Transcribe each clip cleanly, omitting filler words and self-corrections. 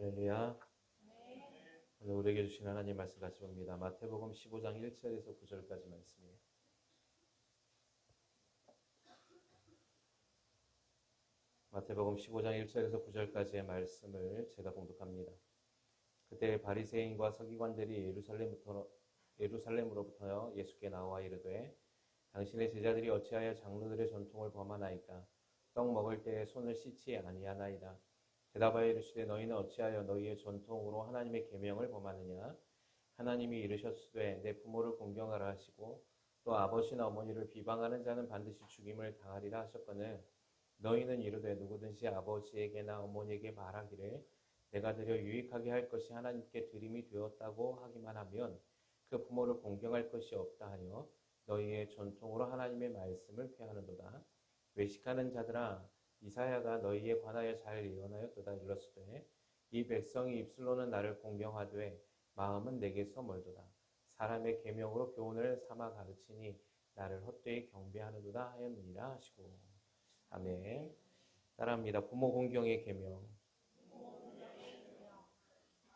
할렐루야. 오늘 우리에게 주신 하나님 말씀 같이 봅니다. 마태복음 15장 1절에서 9절까지 말씀이에요. 마태복음 15장 1절에서 9절까지의 말씀을 제가 봉독합니다. 그때 바리새인과 서기관들이 예루살렘으로부터 예수께 나와 이르되 당신의 제자들이 어찌하여 장로들의 전통을 범하나이까? 떡 먹을 때에 손을 씻지 아니하나이다. 대답하여 이르시되 너희는 어찌하여 너희의 전통으로 하나님의 계명을 범하느냐? 하나님이 이르셨으되 내 부모를 공경하라 하시고 또 아버지나 어머니를 비방하는 자는 반드시 죽임을 당하리라 하셨거늘 너희는 이르되 누구든지 아버지에게나 어머니에게 말하기를 내가 드려 유익하게 할 것이 하나님께 드림이 되었다고 하기만 하면 그 부모를 공경할 것이 없다 하여 너희의 전통으로 하나님의 말씀을 폐하는도다. 외식하는 자들아 이사야가 너희에 관하여 잘 예언하였도다. 일렀으되 이 백성이 입술로는 나를 공경하되 마음은 내게서 멀도다. 사람의 계명으로 교훈을 삼아 가르치니 나를 헛되이 경배하는도다 하였느니라 하시고. 아멘. 따라합니다. 부모 공경의 계명.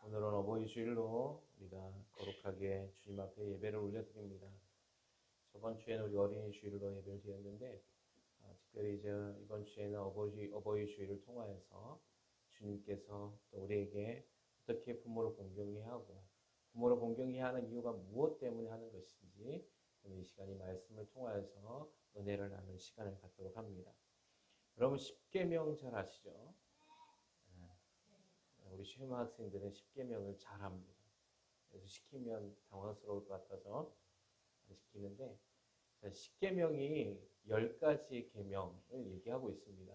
오늘은 어버이 주일로 우리가 거룩하게 주님 앞에 예배를 올려드립니다. 저번 주에는 우리 어린이 주일로 예배를 드렸는데 특별히 이제 이번 주에는 어버이 주일을 통하여서 주님께서 또 우리에게 어떻게 부모를 공경해야 하고 부모를 공경해야 하는 이유가 무엇 때문에 하는 것인지 이 시간이 말씀을 통하여서 은혜를 나누는 시간을 갖도록 합니다. 여러분 십계명 잘 아시죠? 우리 시험 학생들은 십계명을 잘 합니다. 그래서 시키면 당황스러울 것 같아서 안 시키는데 십계명이 10가지 계명을 얘기하고 있습니다.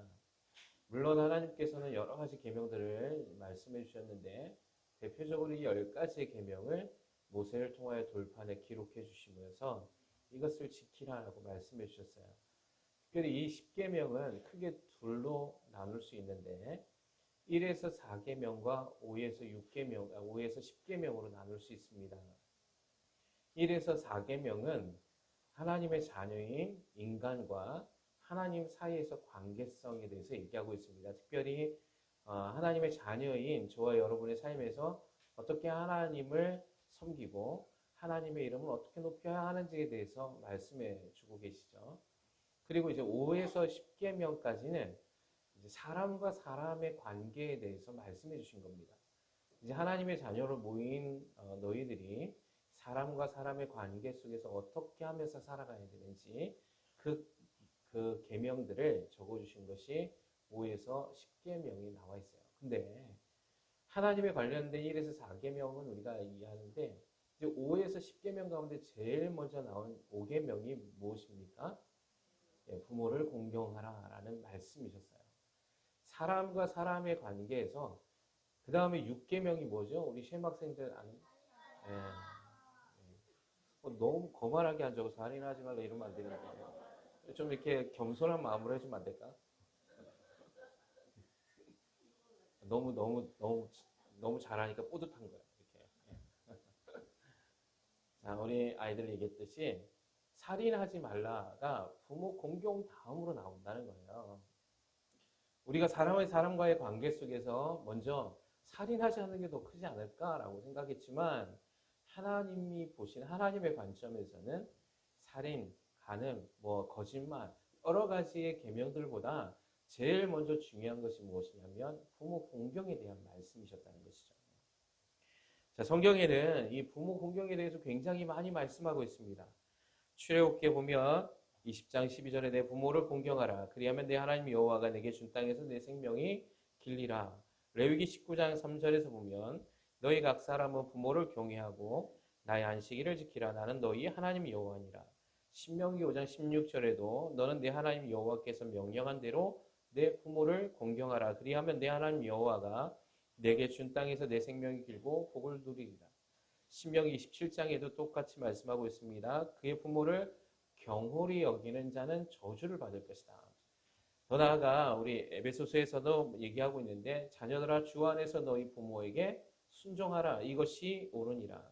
물론 하나님께서는 여러 가지 계명들을 말씀해 주셨는데 대표적으로 이 10가지의 계명을 모세를 통하여 돌판에 기록해 주시면서 이것을 지키라라고 말씀해 주셨어요. 특별히 이 십계명은 크게 둘로 나눌 수 있는데 1에서 4계명과 5에서 10계명으로 나눌 수 있습니다. 1에서 4계명은 하나님의 자녀인 인간과 하나님 사이에서 관계성에 대해서 얘기하고 있습니다. 특별히 하나님의 자녀인 저와 여러분의 삶에서 어떻게 하나님을 섬기고 하나님의 이름을 어떻게 높여야 하는지에 대해서 말씀해 주고 계시죠. 그리고 이제 5에서 10계명까지는 이제 사람과 사람의 관계에 대해서 말씀해 주신 겁니다. 이제 하나님의 자녀로 모인 너희들이 사람과 사람의 관계 속에서 어떻게 하면서 살아가야 되는지 그 계명들을 적어주신 것이 5에서 10계명이 나와 있어요. 근데 하나님에 관련된 1에서 4계명은 우리가 이해하는데 이제 5에서 10계명 가운데 제일 먼저 나온 5계명이 무엇입니까? 부모를 공경하라라는 말씀이셨어요. 사람과 사람의 관계에서 그 다음에 6계명이 뭐죠? 우리 시험학생들 아는? 너무 거만하게 안 적어서 할인하지 말라 이러면 안 되는데 좀 이렇게 겸손한 마음으로 해주면 안 될까? 너무 잘하니까 뿌듯한 거야. 이렇게. 자, 우리 아이들 얘기했듯이 살인하지 말라가 부모 공경 다음으로 나온다는 거예요. 우리가 사람과의 관계 속에서 먼저 살인하지 않는 게 더 크지 않을까라고 생각했지만 하나님이 보신 하나님의 관점에서는 살인, 간음, 거짓말 여러 가지의 계명들보다 제일 먼저 중요한 것이 무엇이냐면 부모 공경에 대한 말씀이셨다는 것이죠. 자, 성경에는 이 부모 공경에 대해서 굉장히 많이 말씀하고 있습니다. 출애굽기에 보면 20장 12절에 내 부모를 공경하라. 그리하면 내 하나님 여호와가 내게 준 땅에서 내 생명이 길리라. 레위기 19장 3절에서 보면 너희 각 사람은 부모를 경외하고 나의 안식일을 지키라. 나는 너희 하나님 여호와니라. 신명기 5장 16절에도 너는 내 하나님 여호와께서 명령한 대로 내 부모를 공경하라. 그리하면 내 하나님 여호와가 내게 준 땅에서 내 생명이 길고 복을 누리리라. 신명기 27장에도 똑같이 말씀하고 있습니다. 그의 부모를 경홀히 여기는 자는 저주를 받을 것이다. 더 나아가 우리 에베소서에서도 얘기하고 있는데 자녀들아 주 안에서 너희 부모에게 순종하라. 이것이 옳으니라.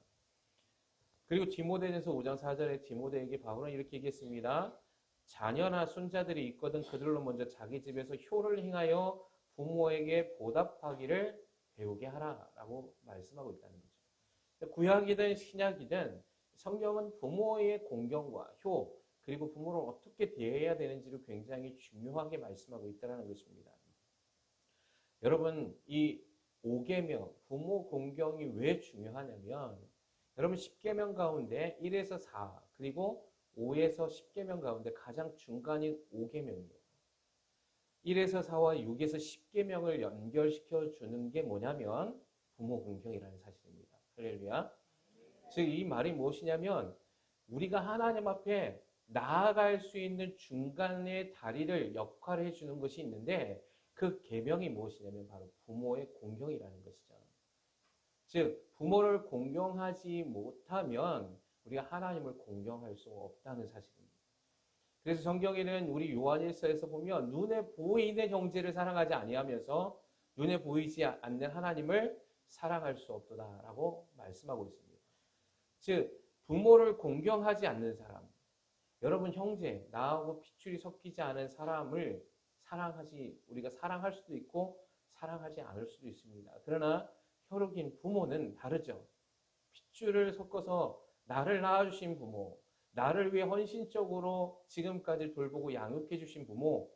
그리고 디모데전서 5장 4절에 디모데에게 바울은 이렇게 얘기했습니다. 자녀나 손자들이 있거든 그들로 먼저 자기 집에서 효를 행하여 부모에게 보답하기를 배우게 하라라고 말씀하고 있다는 거죠. 구약이든 신약이든 성경은 부모의 공경과 효 그리고 부모를 어떻게 대해야 되는지를 굉장히 중요하게 말씀하고 있다는 것입니다. 여러분 이 5계명 부모 공경이 왜 중요하냐면 여러분 10계명 가운데 1에서 4 그리고 5에서 10계명 가운데 가장 중간인 5계명이에요. 1에서 4와 6에서 10계명을 연결시켜 주는 게 뭐냐면 부모 공경이라는 사실입니다. 할렐루야. 즉 이 말이 무엇이냐면 우리가 하나님 앞에 나아갈 수 있는 중간의 다리를 역할해 주는 것이 있는데 그 계명이 무엇이냐면 바로 부모의 공경이라는 것이죠. 즉 부모를 공경하지 못하면 우리가 하나님을 공경할 수 없다는 사실입니다. 그래서 성경에는 우리 요한일서에서 보면 눈에 보이는 형제를 사랑하지 아니하면서 눈에 보이지 않는 하나님을 사랑할 수 없도다라고 말씀하고 있습니다. 즉 부모를 공경하지 않는 사람, 여러분 형제, 나하고 핏줄이 섞이지 않은 사람을 우리가 사랑할 수도 있고 사랑하지 않을 수도 있습니다. 그러나 혈육인 부모는 다르죠. 핏줄을 섞어서 나를 낳아주신 부모, 나를 위해 헌신적으로 지금까지 돌보고 양육해 주신 부모,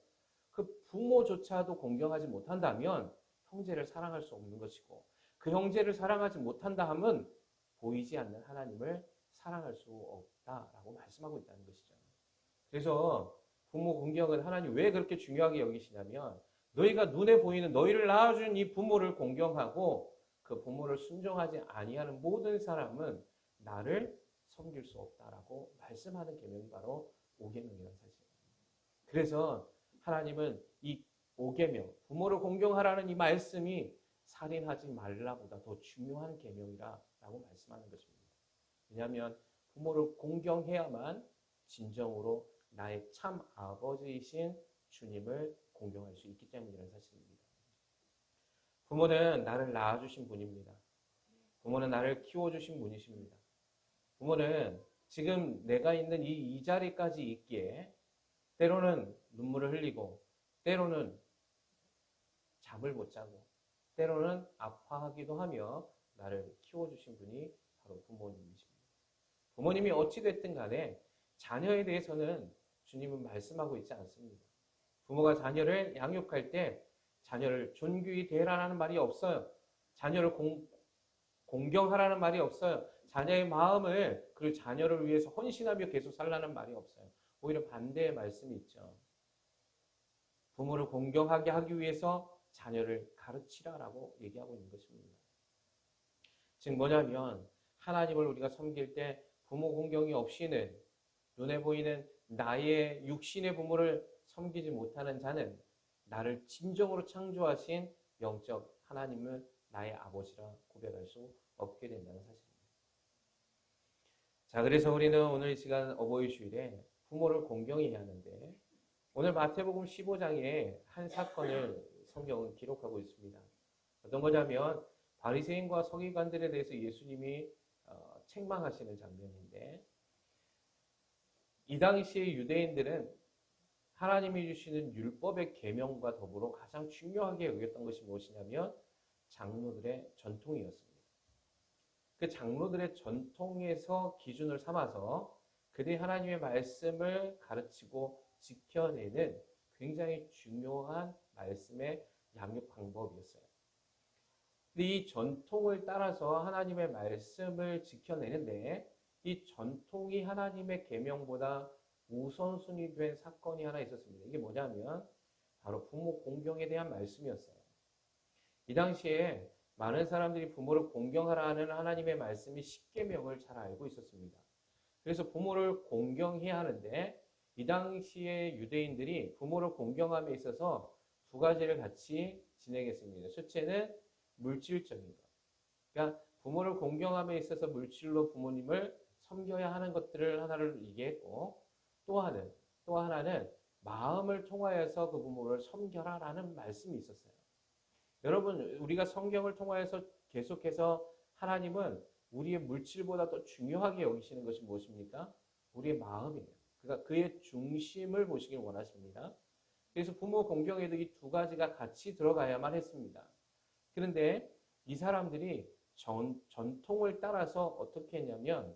그 부모조차도 공경하지 못한다면 형제를 사랑할 수 없는 것이고 그 형제를 사랑하지 못한다 하면 보이지 않는 하나님을 사랑할 수 없다라고 말씀하고 있다는 것이죠. 그래서 부모 공경은 하나님 왜 그렇게 중요하게 여기시냐면 너희가 눈에 보이는 너희를 낳아준 이 부모를 공경하고 그 부모를 순종하지 아니하는 모든 사람은 나를 섬길 수 없다라고 말씀하는 계명이 바로 5계명이라는 사실입니다. 그래서 하나님은 이 5계명, 부모를 공경하라는 이 말씀이 살인하지 말라보다 더 중요한 계명이라고 말씀하는 것입니다. 왜냐하면 부모를 공경해야만 진정으로 나의 참 아버지이신 주님을 공경할 수 있기 때문이라는 사실입니다. 부모는 나를 낳아주신 분입니다. 부모는 나를 키워주신 분이십니다. 부모는 지금 내가 있는 이 자리까지 있기에 때로는 눈물을 흘리고 때로는 잠을 못 자고 때로는 아파하기도 하며 나를 키워주신 분이 바로 부모님이십니다. 부모님이 어찌됐든 간에 자녀에 대해서는 주님은 말씀하고 있지 않습니다. 부모가 자녀를 양육할 때 자녀를 존귀히 대하라는 말이 없어요. 자녀를 공경하라는 말이 없어요. 자녀의 마음을 그리고 자녀를 위해서 헌신하며 계속 살라는 말이 없어요. 오히려 반대의 말씀이 있죠. 부모를 공경하게 하기 위해서 자녀를 가르치라라고 얘기하고 있는 것입니다. 즉 뭐냐면 하나님을 우리가 섬길 때 부모 공경이 없이는 눈에 보이는 나의 육신의 부모를 섬기지 못하는 자는 나를 진정으로 창조하신 영적 하나님을 나의 아버지라 고백할 수 없게 된다는 사실입니다. 자, 그래서 우리는 오늘 이 시간 어버이 주일에 부모를 공경해야 하는데 오늘 마태복음 15장에 한 사건을 성경은 기록하고 있습니다. 어떤 거냐면 바리새인과 서기관들에 대해서 예수님이 책망하시는 장면인데 이 당시의 유대인들은 하나님이 주시는 율법의 계명과 더불어 가장 중요하게 여겼던 것이 무엇이냐면 장로들의 전통이었습니다. 그 장로들의 전통에서 기준을 삼아서 그들이 하나님의 말씀을 가르치고 지켜내는 굉장히 중요한 말씀의 양육 방법이었어요. 근데 이 전통을 따라서 하나님의 말씀을 지켜내는데 이 전통이 하나님의 계명보다 우선순위 된 사건이 하나 있었습니다. 이게 뭐냐면 바로 부모 공경에 대한 말씀이었어요. 이 당시에 많은 사람들이 부모를 공경하라는 하나님의 말씀이 10계명을 잘 알고 있었습니다. 그래서 부모를 공경해야 하는데 이 당시에 유대인들이 부모를 공경함에 있어서 두 가지를 같이 진행했습니다. 첫째는 물질적인 것. 그러니까 부모를 공경함에 있어서 물질로 부모님을 섬겨야 하는 것들을 하나를 얘기했고 또 하나는 마음을 통하여서 그 부모를 섬겨라라는 말씀이 있었어요. 여러분 우리가 성경을 통하여서 계속해서 하나님은 우리의 물질보다 더 중요하게 여기시는 것이 무엇입니까? 우리의 마음이에요. 그러니까 그의 중심을 보시길 원하십니다. 그래서 부모 공경에도 이 두 가지가 같이 들어가야만 했습니다. 그런데 이 사람들이 전통을 따라서 어떻게 했냐면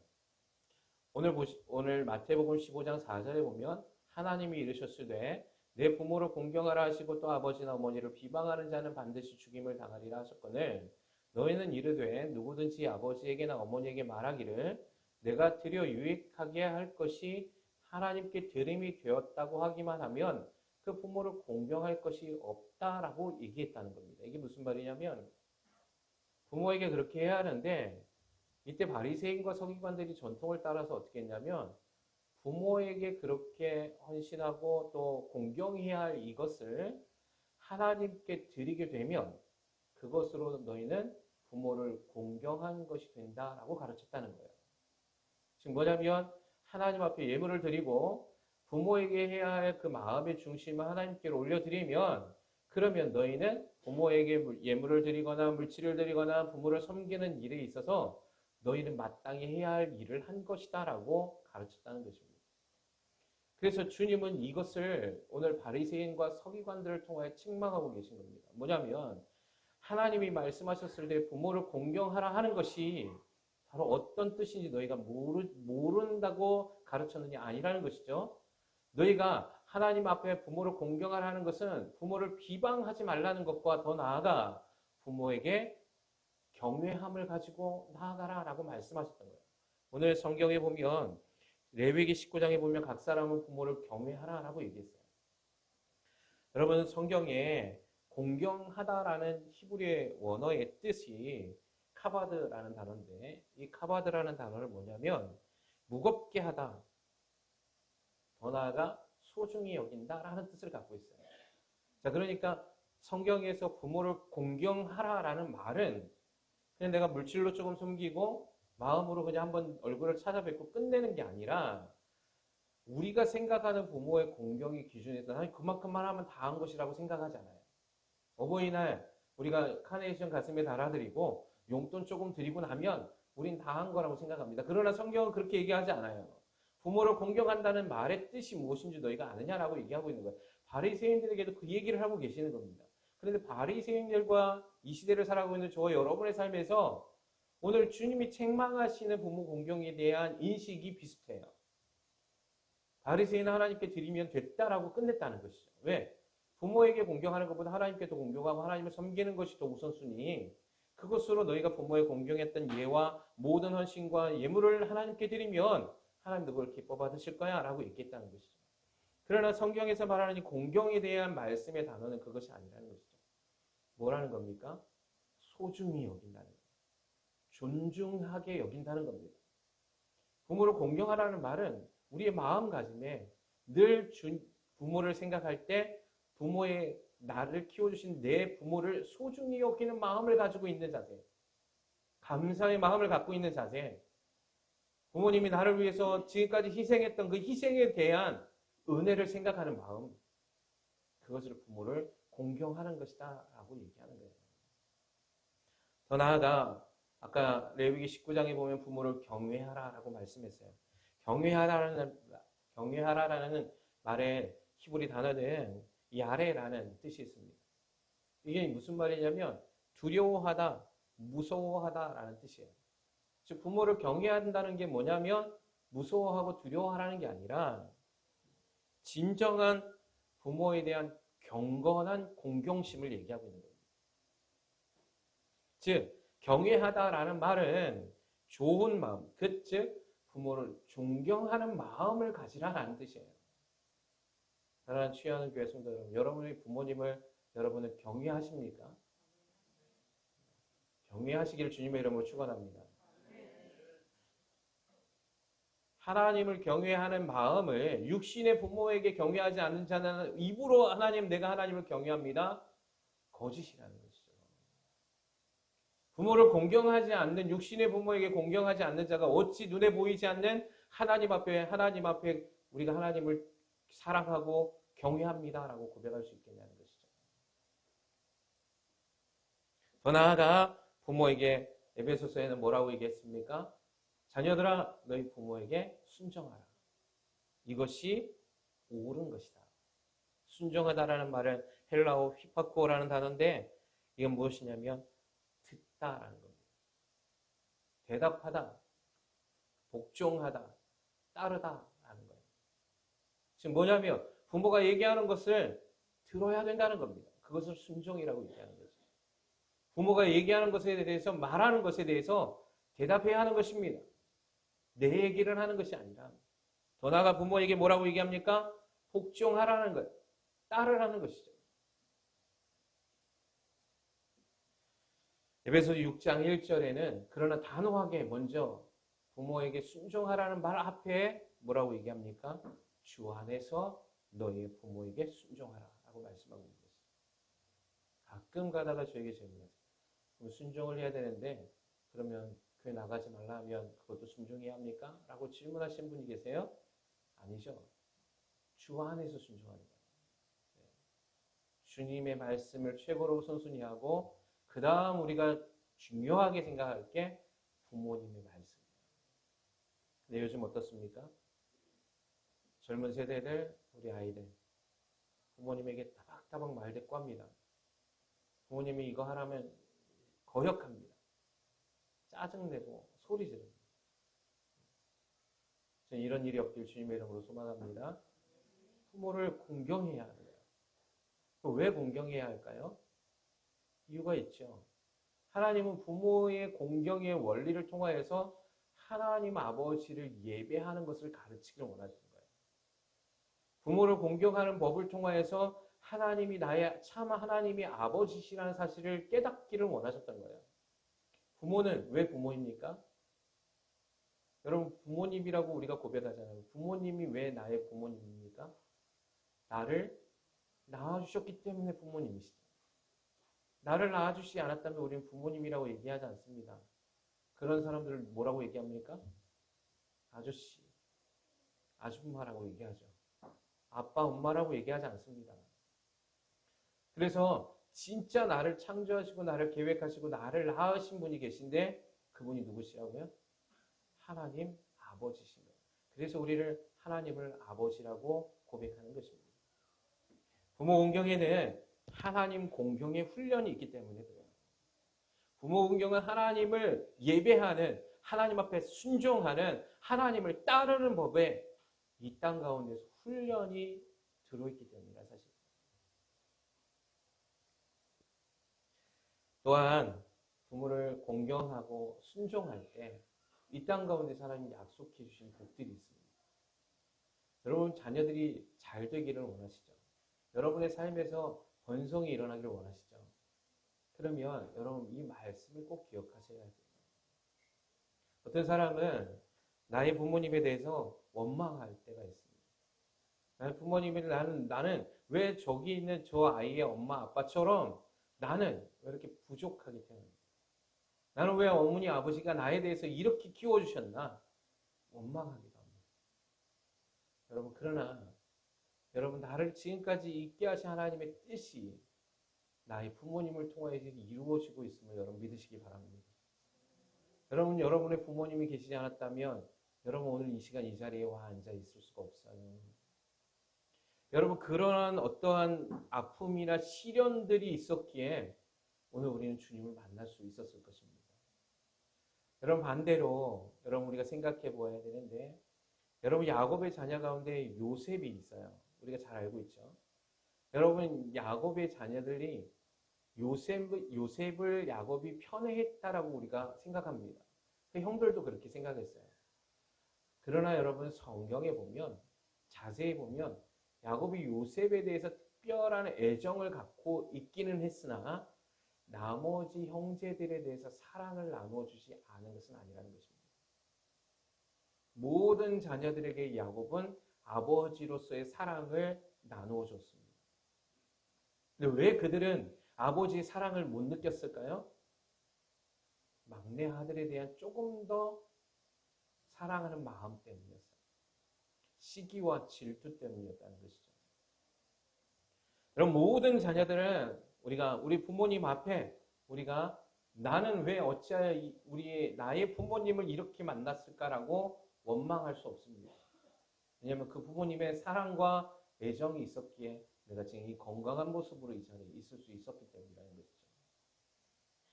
오늘 마태복음 15장 4절에 보면 하나님이 이르셨으되 내 부모를 공경하라 하시고 또 아버지나 어머니를 비방하는 자는 반드시 죽임을 당하리라 하셨거늘 너희는 이르되 누구든지 아버지에게나 어머니에게 말하기를 내가 드려 유익하게 할 것이 하나님께 드림이 되었다고 하기만 하면 그 부모를 공경할 것이 없다라고 얘기했다는 겁니다. 이게 무슨 말이냐면 부모에게 그렇게 해야 하는데 이때 바리새인과 서기관들이 전통을 따라서 어떻게 했냐면 부모에게 그렇게 헌신하고 또 공경해야 할 이것을 하나님께 드리게 되면 그것으로 너희는 부모를 공경한 것이 된다라고 가르쳤다는 거예요. 지금 뭐냐면 하나님 앞에 예물을 드리고 부모에게 해야 할 그 마음의 중심을 하나님께 올려드리면 그러면 너희는 부모에게 예물을 드리거나 물질을 드리거나 부모를 섬기는 일에 있어서 너희는 마땅히 해야 할 일을 한 것이다 라고 가르쳤다는 것입니다. 그래서 주님은 이것을 오늘 바리새인과 서기관들을 통하여 책망하고 계신 겁니다. 뭐냐면 하나님이 말씀하셨을 때 부모를 공경하라 하는 것이 바로 어떤 뜻인지 너희가 모른다고 가르쳤느냐 아니라는 것이죠. 너희가 하나님 앞에 부모를 공경하라 하는 것은 부모를 비방하지 말라는 것과 더 나아가 부모에게 경외함을 가지고 나아가라 라고 말씀하셨던 거예요. 오늘 성경에 보면 레위기 19장에 보면 각 사람은 부모를 경외하라 라고 얘기했어요. 여러분 성경에 공경하다라는 히브리의 원어의 뜻이 카바드라는 단어인데 이 카바드라는 단어는 뭐냐면 무겁게 하다, 더 나아가 소중히 여긴다라는 뜻을 갖고 있어요. 자, 그러니까 성경에서 부모를 공경하라라는 말은 그냥 내가 물질로 조금 섬기고 마음으로 그냥 한번 얼굴을 찾아뵙고 끝내는 게 아니라 우리가 생각하는 부모의 공경의 기준에서 한 그만큼만 하면 다 한 것이라고 생각하잖아요. 어버이날 우리가 카네이션 가슴에 달아드리고 용돈 조금 드리고 나면 우린 다 한 거라고 생각합니다. 그러나 성경은 그렇게 얘기하지 않아요. 부모를 공경한다는 말의 뜻이 무엇인지 너희가 아느냐라고 얘기하고 있는 거예요. 바리새인들에게도 그 얘기를 하고 계시는 겁니다. 그런데 바리새인들과 이 시대를 살아가고 있는 저와 여러분의 삶에서 오늘 주님이 책망하시는 부모 공경에 대한 인식이 비슷해요. 바리새인은 하나님께 드리면 됐다라고 끝냈다는 것이죠. 왜? 부모에게 공경하는 것보다 하나님께 더 공경하고 하나님을 섬기는 것이 더 우선순위. 그것으로 너희가 부모에 공경했던 예와 모든 헌신과 예물을 하나님께 드리면 하나님도 그걸 기뻐 받으실 거야 라고 얘기했다는 것이죠. 그러나 성경에서 말하는 이 공경에 대한 말씀의 단어는 그것이 아니라는 것이죠. 뭐라는 겁니까? 소중히 여긴다는 거예요. 존중하게 여긴다는 겁니다. 부모를 공경하라는 말은 우리의 마음가짐에 늘 부모를 생각할 때 부모의 나를 키워주신 내 부모를 소중히 여기는 마음을 가지고 있는 자세, 감사의 마음을 갖고 있는 자세, 부모님이 나를 위해서 지금까지 희생했던 그 희생에 대한 은혜를 생각하는 마음, 그것을 부모를 공경하는 것이다 라고 얘기하는 거예요. 더 나아가 아까 레위기 19장에 보면 부모를 경외하라 라고 말씀했어요. 경외하라라는 말의 히브리 단어는 야레라는 뜻이 있습니다. 이게 무슨 말이냐면 두려워하다, 무서워하다라는 뜻이에요. 즉 부모를 경외한다는 게 뭐냐면 무서워하고 두려워하라는 게 아니라 진정한 부모에 대한 경건한 공경심을 얘기하고 있는 겁니다. 즉 경외하다라는 말은 좋은 마음, 즉 부모를 존경하는 마음을 가지라라는 뜻이에요. 사랑하는 취하는 교회 성도 여러분, 여러분의 부모님을 여러분은 경외하십니까? 경외하시기를 주님의 이름으로 축원합니다. 하나님을 경외하는 마음을 육신의 부모에게 경외하지 않는 자는 입으로 하나님, 내가 하나님을 경외합니다. 거짓이라는 것이죠. 부모를 공경하지 않는 육신의 부모에게 공경하지 않는 자가 어찌 눈에 보이지 않는 하나님 앞에 우리가 하나님을 사랑하고 경외합니다라고 고백할 수 있겠냐는 것이죠. 더 나아가 부모에게 에베소서에는 뭐라고 얘기했습니까? 자녀들아 너희 부모에게 순종하라. 이것이 옳은 것이다. 순종하다라는 말은 헬라어 휘파코라는 단어인데 이건 무엇이냐면 같다라는 겁니다. 대답하다, 복종하다, 따르다라는 거예요. 지금 뭐냐면 부모가 얘기하는 것을 들어야 된다는 겁니다. 그것을 순종이라고 얘기하는 거죠. 부모가 얘기하는 것에 대해서 말하는 것에 대해서 대답해야 하는 것입니다. 내 얘기를 하는 것이 아니라 더 나아가 부모에게 뭐라고 얘기합니까? 복종하라는 거예요. 따르라는 것이죠. 에베소서 6장 1절에는 그러나 단호하게 먼저 부모에게 순종하라는 말 앞에 뭐라고 얘기합니까? 주 안에서 너희의 부모에게 순종하라 라고 말씀하고 있는 것이죠. 가끔 가다가 저에게 질문하세요. 그럼 순종을 해야 되는데 그러면 교회 나가지 말라 하면 그것도 순종해야 합니까? 라고 질문하신 분이 계세요? 아니죠. 주 안에서 순종하는 거예요. 네. 주님의 말씀을 최고로 우선순위 하고 그 다음 우리가 중요하게 생각할 게 부모님의 말씀이에요. 근데 요즘 어떻습니까? 젊은 세대들, 우리 아이들 부모님에게 따박따박 말대꾸합니다. 부모님이 이거 하라면 거역합니다. 짜증내고 소리 지릅니다. 저는 이런 일이 없길 주님의 이름으로 소망합니다. 부모를 공경해야 합니다. 왜 공경해야 할까요? 이유가 있죠. 하나님은 부모의 공경의 원리를 통하여서 하나님 아버지를 예배하는 것을 가르치기를 원하시는 거예요. 부모를 공경하는 법을 통하여서 하나님이 나의 참 하나님이 아버지시라는 사실을 깨닫기를 원하셨던 거예요. 부모는 왜 부모입니까? 여러분 부모님이라고 우리가 고백하잖아요. 부모님이 왜 나의 부모님입니까? 나를 낳아주셨기 때문에 부모님이시죠. 나를 낳아주시지 않았다면 우리는 부모님이라고 얘기하지 않습니다. 그런 사람들을 뭐라고 얘기합니까? 아저씨, 아줌마라고 얘기하죠. 아빠, 엄마라고 얘기하지 않습니다. 그래서 진짜 나를 창조하시고 나를 계획하시고 나를 낳으신 분이 계신데 그분이 누구시라고요? 하나님 아버지신 거예요. 그래서 우리를 하나님을 아버지라고 고백하는 것입니다. 부모 공경에는 하나님 공경의 훈련이 있기 때문에 그래요. 부모 공경은 하나님을 예배하는, 하나님 앞에 순종하는, 하나님을 따르는 법에 이 땅 가운데서 훈련이 들어있기 때문이라 사실. 또한 부모를 공경하고 순종할 때 이 땅 가운데 하나님이 약속해 주신 복들이 있습니다. 여러분 자녀들이 잘 되기를 원하시죠? 여러분의 삶에서 번성이 일어나기를 원하시죠? 그러면 여러분 이 말씀을 꼭 기억하셔야 돼요. 어떤 사람은 나의 부모님에 대해서 원망할 때가 있습니다. 나의 부모님이 나는 왜 저기 있는 저 아이의 엄마 아빠처럼 나는 왜 이렇게 부족하게 태어났나? 나는 왜 어머니 아버지가 나에 대해서 이렇게 키워주셨나? 원망하기도 합니다. 여러분 그러나 여러분 나를 지금까지 있게 하신 하나님의 뜻이 나의 부모님을 통하여 이루어지고 있음을 여러분 믿으시기 바랍니다. 여러분 여러분의 부모님이 계시지 않았다면 여러분 오늘 이 시간 이 자리에 와 앉아 있을 수가 없어요. 여러분 그러한 어떠한 아픔이나 시련들이 있었기에 오늘 우리는 주님을 만날 수 있었을 것입니다. 여러분 반대로 여러분 우리가 생각해 보아야 되는데 여러분 야곱의 자녀 가운데 요셉이 있어요. 우리가 잘 알고 있죠. 여러분 야곱의 자녀들이 요셉을 야곱이 편애했다라고 우리가 생각합니다. 그 형들도 그렇게 생각했어요. 그러나 여러분 성경에 보면 자세히 보면 야곱이 요셉에 대해서 특별한 애정을 갖고 있기는 했으나 나머지 형제들에 대해서 사랑을 나눠주지 않은 것은 아니라는 것입니다. 모든 자녀들에게 야곱은 아버지로서의 사랑을 나누어 줬습니다. 근데 왜 그들은 아버지의 사랑을 못 느꼈을까요? 막내 아들에 대한 조금 더 사랑하는 마음 때문이었어요. 시기와 질투 때문이었다는 것이죠. 그럼 모든 자녀들은 우리 부모님 앞에 우리가 나는 왜 어찌하여 나의 부모님을 이렇게 만났을까라고 원망할 수 없습니다. 왜냐하면 그 부모님의 사랑과 애정이 있었기에 내가 지금 이 건강한 모습으로 이 자리에 있을 수 있었기 때문이라는 것이죠.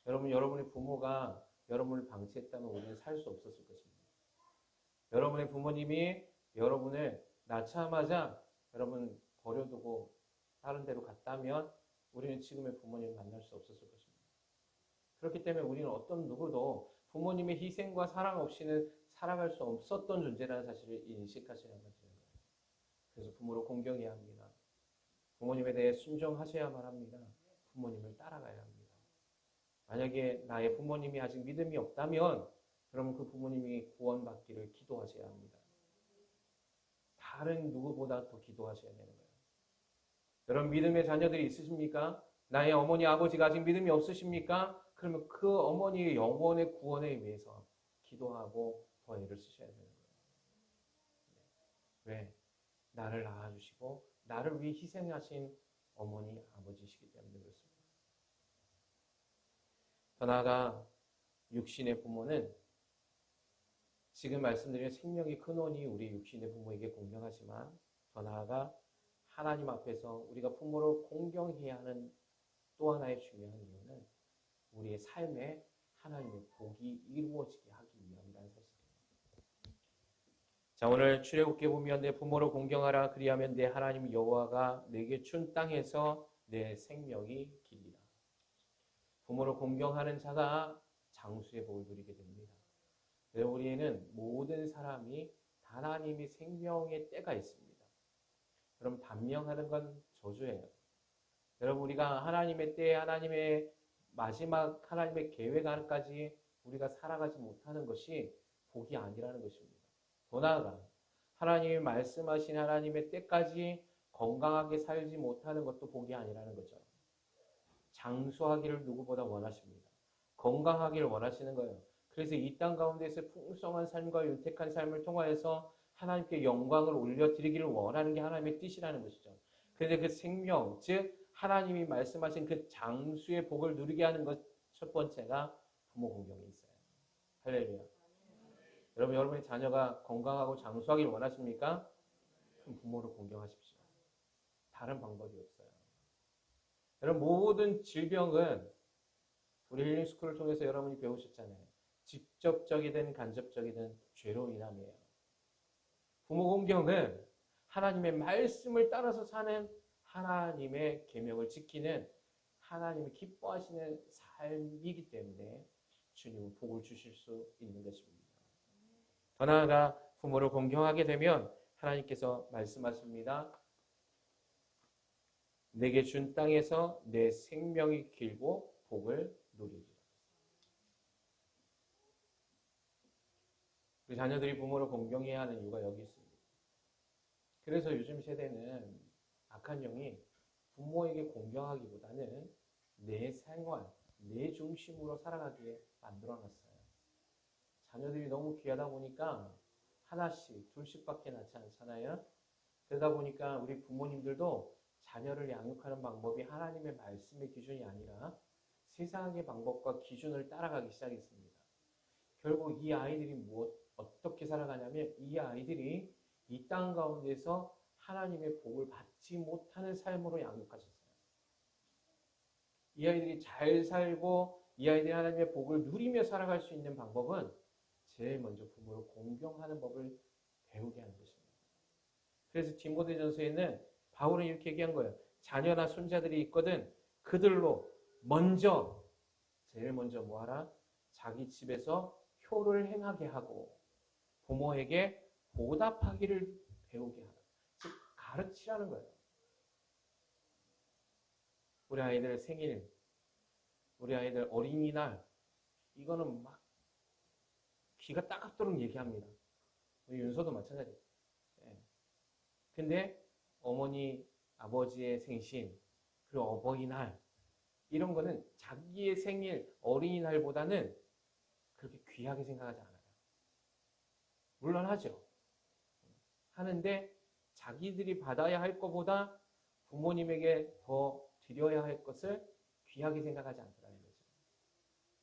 여러분, 여러분의 부모가 여러분을 방치했다면 우리는 살 수 없었을 것입니다. 여러분의 부모님이 여러분을 낳자마자 여러분 버려두고 다른 데로 갔다면 우리는 지금의 부모님을 만날 수 없었을 것입니다. 그렇기 때문에 우리는 어떤 누구도 부모님의 희생과 사랑 없이는 살아갈 수 없었던 존재라는 사실을 인식하셔야만 되는 거예요. 그래서 부모를 공경해야 합니다. 부모님에 대해 순종하셔야만 합니다. 부모님을 따라가야 합니다. 만약에 나의 부모님이 아직 믿음이 없다면 그러면 그 부모님이 구원받기를 기도하셔야 합니다. 다른 누구보다 더 기도하셔야 되는 거예요. 여러분 믿음의 자녀들이 있으십니까? 나의 어머니 아버지가 아직 믿음이 없으십니까? 그러면 그 어머니의 영혼의 구원에 위해서 기도하고 더 애를 쓰셔야 되는 거예요. 왜? 나를 낳아주시고 나를 위해 희생하신 어머니 아버지시기 때문에 그렇습니다. 더 나아가 육신의 부모는 지금 말씀드린 생명의 근원이 우리 육신의 부모에게 공경하지만 더 나아가 하나님 앞에서 우리가 부모를 공경해야 하는 또 하나의 중요한 이유는 우리의 삶에 하나님의 복이 이루어지게 하기 위함이라는 사실입니다. 자, 오늘 출애굽기에 보면 내 부모를 공경하라 그리하면 내 하나님 여호와가 내게 준 땅에서 내 생명이 길리라. 부모를 공경하는 자가 장수의 복을 누리게 됩니다. 우리에는 모든 사람이 하나님의 생명의 때가 있습니다. 여러분 단명하는 건 저주예요. 여러분 우리가 하나님의 때, 하나님의 마지막 하나님의 계획 안까지 우리가 살아가지 못하는 것이 복이 아니라는 것입니다. 더 나아가 하나님이 말씀하신 하나님의 때까지 건강하게 살지 못하는 것도 복이 아니라는 거죠. 장수하기를 누구보다 원하십니다. 건강하기를 원하시는 거예요. 그래서 이 땅 가운데서 풍성한 삶과 윤택한 삶을 통하여서 하나님께 영광을 올려드리기를 원하는 게 하나님의 뜻이라는 것이죠. 그런데 그 생명, 즉 하나님이 말씀하신 그 장수의 복을 누리게 하는 것 첫 번째가 부모 공경이 있어요. 할렐루야. 여러분, 여러분의 자녀가 건강하고 장수하기를 원하십니까? 그럼 부모를 공경하십시오. 다른 방법이 없어요. 여러분, 모든 질병은 우리 힐링스쿨을 통해서 여러분이 배우셨잖아요. 직접적이든 간접적이든 죄로 인함이에요. 부모 공경은 하나님의 말씀을 따라서 사는 하나님의 계명을 지키는 하나님이 기뻐하시는 삶이기 때문에 주님은 복을 주실 수 있는 것입니다. 더 나아가 부모를 공경하게 되면 하나님께서 말씀하십니다. 내게 준 땅에서 내 생명이 길고 복을 누리리라. 우리 자녀들이 부모를 공경해야 하는 이유가 여기 있습니다. 그래서 요즘 세대는 악한 영이 부모에게 공경하기보다는 내 생활, 내 중심으로 살아가기에 만들어놨어요. 자녀들이 너무 귀하다 보니까 하나씩, 둘씩밖에 낳지 않잖아요. 그러다 보니까 우리 부모님들도 자녀를 양육하는 방법이 하나님의 말씀의 기준이 아니라 세상의 방법과 기준을 따라가기 시작했습니다. 결국 이 아이들이 어떻게 살아가냐면 이 아이들이 이 땅 가운데서 하나님의 복을 받지 못하는 삶으로 양육하셨어요. 이 아이들이 잘 살고 이 아이들이 하나님의 복을 누리며 살아갈 수 있는 방법은 제일 먼저 부모를 공경하는 법을 배우게 하는 것입니다. 그래서 디모데전서에는 바울은 이렇게 얘기한 거예요. 자녀나 손자들이 있거든 그들로 제일 먼저 뭐하라? 자기 집에서 효를 행하게 하고 부모에게 보답하기를 배우게 하라. 즉 가르치라는 거예요. 우리 아이들 생일, 우리 아이들 어린이날 이거는 막 귀가 따갑도록 얘기합니다. 우리 윤서도 마찬가지예요. 근데 어머니, 아버지의 생신, 그리고 어버이날 이런 거는 자기의 생일, 어린이날보다는 그렇게 귀하게 생각하지 않아요. 물론 하죠. 하는데 자기들이 받아야 할 것보다 부모님에게 더 드려야 할 것을 귀하게 생각하지 않더라는 거죠.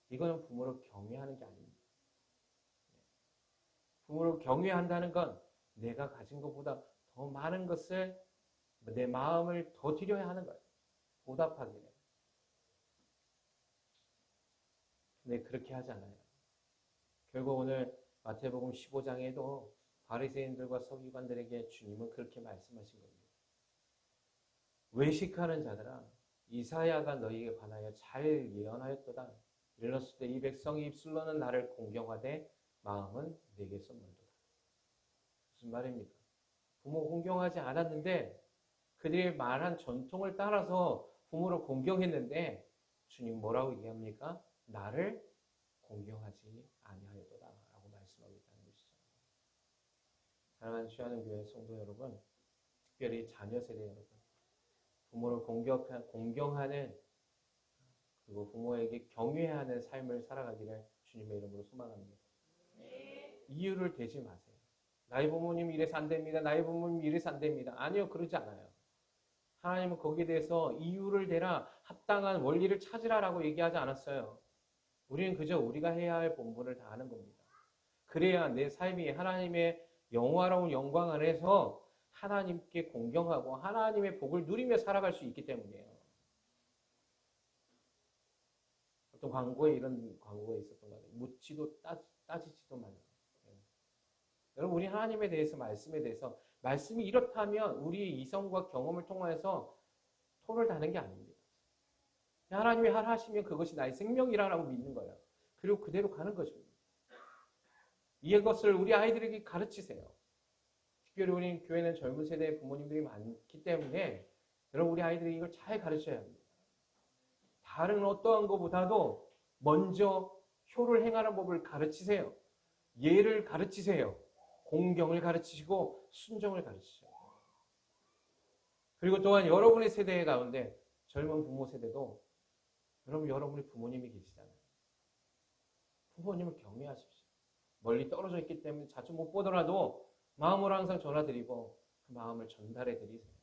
이거는 부모를 경외하는 게 아닙니다. 부모를 경외한다는 건 내가 가진 것보다 더 많은 것을 내 마음을 더 드려야 하는 거예요. 보답하기를. 근데 그렇게 하지 않아요. 결국 오늘 마태복음 15장에도 바리새인들과 서기관들에게 주님은 그렇게 말씀하신 겁니다. 외식하는 자들아, 이사야가 너희에게 관하여 잘 예언하였도다. 일렀을 때 이 백성이 입술로는 나를 공경하되 마음은 내게서 멀도다. 무슨 말입니까? 부모 공경하지 않았는데 그들이 말한 전통을 따라서 부모를 공경했는데 주님 뭐라고 얘기합니까? 나를 공경하지 아니하였도다 라고 말씀하고 있다는 것이죠. 사랑하는 주하는 교회 성도 여러분, 특별히 자녀 세대 여러분, 부모를 공경하는 그리고 부모에게 경외하는 삶을 살아가기를 주님의 이름으로 소망합니다. 이유를 대지 마세요. 나의 부모님 이래서 안 됩니다. 나의 부모님 이래서 안 됩니다. 아니요, 그러지 않아요. 하나님은 거기에 대해서 이유를 대라, 합당한 원리를 찾으라라고 얘기하지 않았어요. 우리는 그저 우리가 해야 할 본분을 다 하는 겁니다. 그래야 내 삶이 하나님의 영화로운 영광 안에서 하나님께 공경하고 하나님의 복을 누리며 살아갈 수 있기 때문이에요. 어떤 광고에 이런 광고가 있었던 것 같아요. 묻지도 따지지도 말라. 여러분, 우리 하나님에 대해서, 말씀에 대해서, 말씀이 이렇다면 우리의 이성과 경험을 통해서 토를 다는 게 아닙니다. 하나님이 하시면 그것이 나의 생명이라고 믿는 거예요. 그리고 그대로 가는 것입니다. 이것을 우리 아이들에게 가르치세요. 특별히 우리 교회는 젊은 세대의 부모님들이 많기 때문에 여러분, 우리 아이들이 이걸 잘 가르쳐야 합니다. 다른 어떠한 것보다도 먼저 효를 행하는 법을 가르치세요. 예를 가르치세요. 공경을 가르치시고 순종을 가르치셔요. 그리고 또한 여러분의 세대 가운데 젊은 부모 세대도 여러분, 여러분의 부모님이 계시잖아요. 부모님을 경외하십시오. 멀리 떨어져 있기 때문에 자주 못 보더라도 마음으로 항상 전화드리고 그 마음을 전달해 드리세요.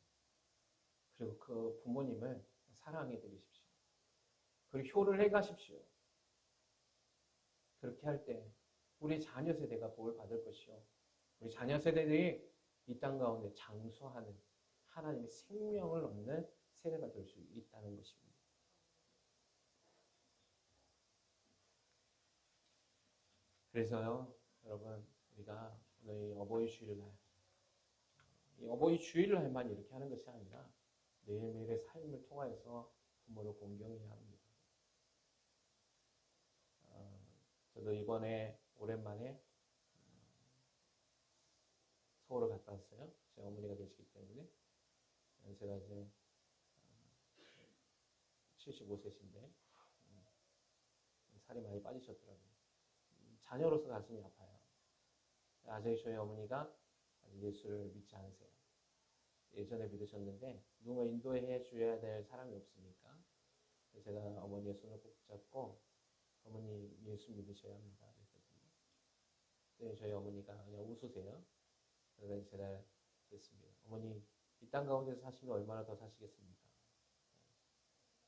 그리고 그 부모님을 사랑해 드리십시오. 그리고 효를 해 가십시오. 그렇게 할 때 우리 자녀 세대가 복을 받을 것이요. 우리 자녀 세대들이 이 땅 가운데 장수하는 하나님의 생명을 얻는 세대가 될 수 있다는 것입니다. 그래서요, 여러분, 우리가 오늘 어버이 주일날, 이 어버이 주일날만 이렇게 하는 것이 아니라 매일매일의 삶을 통해서 부모를 공경해야 합니다. 저도 이번에 오랜만에 서울을 갔다 왔어요. 제 어머니가 계시기 때문에. 제가 이제 75세신데 살이 많이 빠지셨더라고요. 자녀로서 가슴이 아파요. 아직 저희 어머니가 예수를 믿지 않으세요. 예전에 믿으셨는데 누군가 인도해 줘야 될 사람이 없으니까 제가 어머니의 손을 꼭 잡고 어머니 예수 믿으셔야 합니다. 그랬거든요. 저희 어머니가 그냥 웃으세요. 그래서 제가 그랬습니다. 어머니, 이 땅 가운데서 사시면 얼마나 더 사시겠습니까?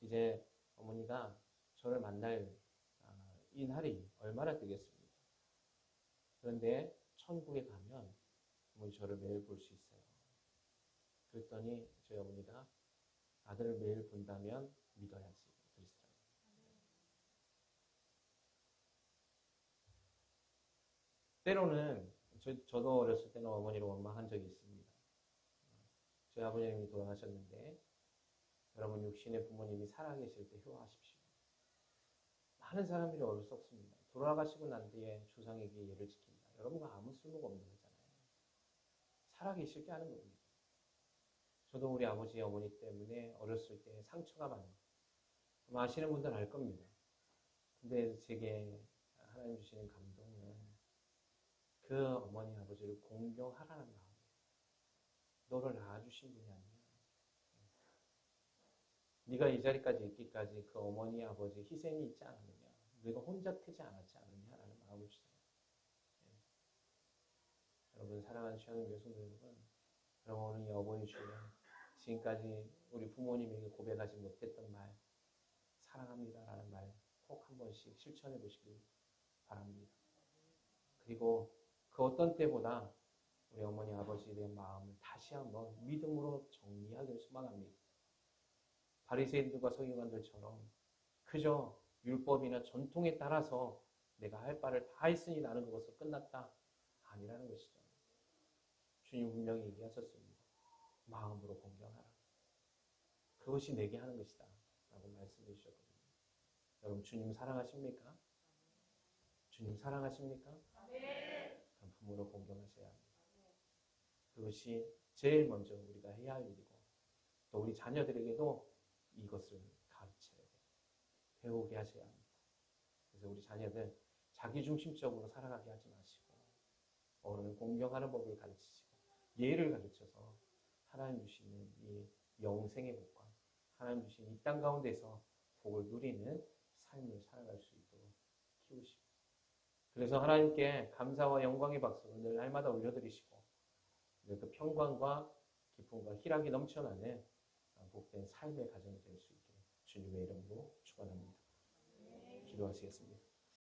이제 어머니가 저를 만날 이 날이 얼마나 되겠습니까? 그런데 천국에 가면 어머니 저를 매일 볼 수 있어요. 그랬더니 저희 어머니가 아들을 매일 본다면 믿어야지 그러시더라고요. 때로는 저도 어렸을 때는 어머니를 원망한 적이 있습니다. 저희 아버님이 돌아가셨는데 여러분, 육신의 부모님이 살아계실 때 효하십시오. 많은 사람들이 어쩔 수 없습니다. 돌아가시고 난 뒤에 조상에게 예를 지킨다. 여러분과 아무 쓸모가 없는 거잖아요. 살아계실 때 하는 겁니다. 저도 우리 아버지, 어머니 때문에 어렸을 때 상처가 많아요. 아시는 분들은 알 겁니다. 근데 제게 하나님 주시는 감동은 그 어머니, 아버지를 공경하라는 마음이에요. 너를 낳아주신 분이 아니야. 네가 이 자리까지 있기까지 그 어머니, 아버지 희생이 있지 않았느냐. 네가 혼자 트지 않았지 않느냐라는 마음을 주세요. 여러분, 사랑하는 주하는 교수님 여러분, 오늘 이 어버이 주일에 지금까지 우리 부모님에게 고백하지 못했던 말, 사랑합니다라는 말 꼭 한 번씩 실천해 보시길 바랍니다. 그리고 그 어떤 때보다 우리 어머니, 아버지에 대한 마음을 다시 한번 믿음으로 정리하길 소망합니다. 바리새인들과 서기관들처럼 그저 율법이나 전통에 따라서 내가 할 바를 다 했으니 나는 그것으로 끝났다. 아니라는 것이죠. 주님 분명히 얘기하셨습니다. 마음으로 공경하라. 그것이 내게 하는 것이다. 라고 말씀해 주셨거든요. 여러분 주님 사랑하십니까? 주님 사랑하십니까? 그럼 부모로 공경하셔야 합니다. 그것이 제일 먼저 우리가 해야 할 일이고 또 우리 자녀들에게도 이것을 가르쳐야 돼요. 배우게 하셔야 합니다. 그래서 우리 자녀들 자기중심적으로 살아가게 하지 마시고 어른을 공경하는 법을 가르치시고 예를 가르쳐서 하나님 주시는 이 영생의 복과 하나님 주시는 이 땅 가운데서 복을 누리는 삶을 살아갈 수 있도록 키우시고 그래서 하나님께 감사와 영광의 박수를 늘 날마다 올려드리시고 그 평강과 기쁨과 희락이 넘쳐나는 복된 삶의 가정이 될 수 있게 주님의 이름으로 축원합니다. 기도하시겠습니다.